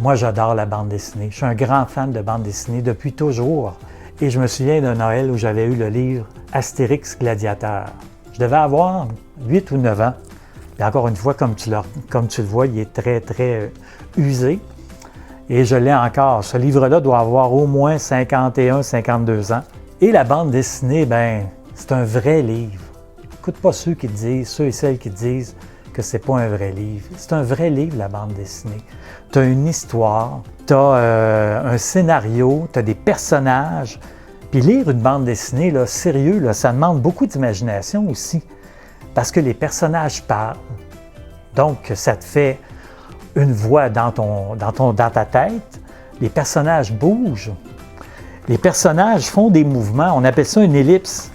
Moi, j'adore la bande dessinée. Je suis un grand fan de bande dessinée depuis toujours. Et je me souviens d'un Noël où j'avais eu le livre Astérix Gladiateur. Je devais avoir 8 ou 9 ans. Et encore une fois, comme tu le vois, il est très, très usé. Et je l'ai encore. Ce livre-là doit avoir au moins 51, 52 ans. Et la bande dessinée, c'est un vrai livre. Écoute pas ceux et celles qui disent que c'est pas un vrai livre. C'est un vrai livre, la bande dessinée. Tu as une histoire, tu as un scénario, tu as des personnages. Puis lire une bande dessinée, là, sérieux, là, ça demande beaucoup d'imagination aussi. Parce que les personnages parlent. Donc, ça te fait une voix dans ta tête. Les personnages bougent. Les personnages font des mouvements. On appelle ça une ellipse.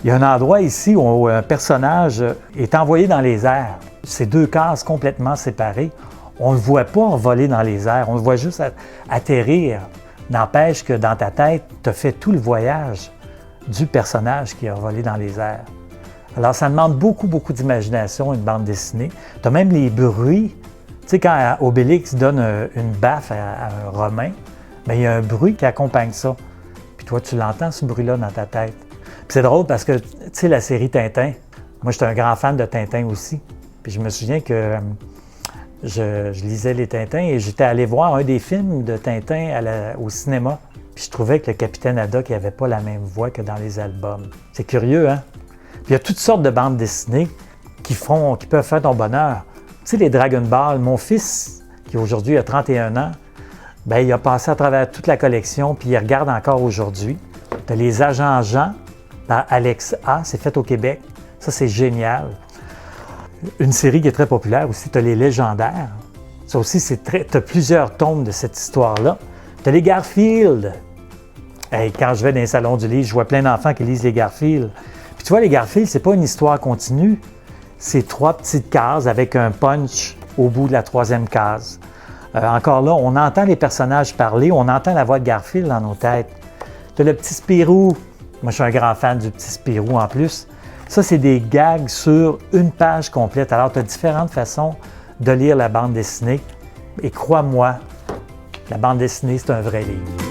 Il y a un endroit ici où un personnage est envoyé dans les airs. C'est deux cases complètement séparées. On ne le voit pas voler dans les airs, on le voit juste atterrir. N'empêche que dans ta tête, tu as fait tout le voyage du personnage qui a volé dans les airs. Alors, ça demande beaucoup, beaucoup d'imagination, une bande dessinée. Tu as même les bruits. Tu sais, quand Obélix donne une baffe à un Romain, il y a un bruit qui accompagne ça. Puis toi, tu l'entends, ce bruit-là, dans ta tête. Puis c'est drôle parce que, tu sais, la série Tintin, moi, j'étais un grand fan de Tintin aussi. Puis je me souviens que je lisais les Tintins et j'étais allé voir un des films de Tintin au cinéma. Puis je trouvais que le Capitaine Haddock n'avait pas la même voix que dans les albums. C'est curieux, hein? Puis il y a toutes sortes de bandes dessinées qui peuvent faire ton bonheur. Tu sais, les Dragon Ball, mon fils, qui aujourd'hui a 31 ans, il a passé à travers toute la collection, puis il regarde encore aujourd'hui. Tu as les Agents Jean, par Alex A, c'est fait au Québec. Ça, c'est génial. Une série qui est très populaire aussi, tu as les Légendaires. Ça aussi, tu as plusieurs tomes de cette histoire-là. Tu as les Garfield. Hey, quand je vais dans les salons du livre, je vois plein d'enfants qui lisent les Garfield. Puis tu vois, les Garfield, c'est pas une histoire continue. C'est 3 petites cases avec un punch au bout de la 3e case. Encore là, on entend les personnages parler, on entend la voix de Garfield dans nos têtes. Tu as le petit Spirou. Moi, je suis un grand fan du petit Spirou en plus. Ça, c'est des gags sur une page complète. Alors, tu as différentes façons de lire la bande dessinée. Et crois-moi, la bande dessinée, c'est un vrai livre.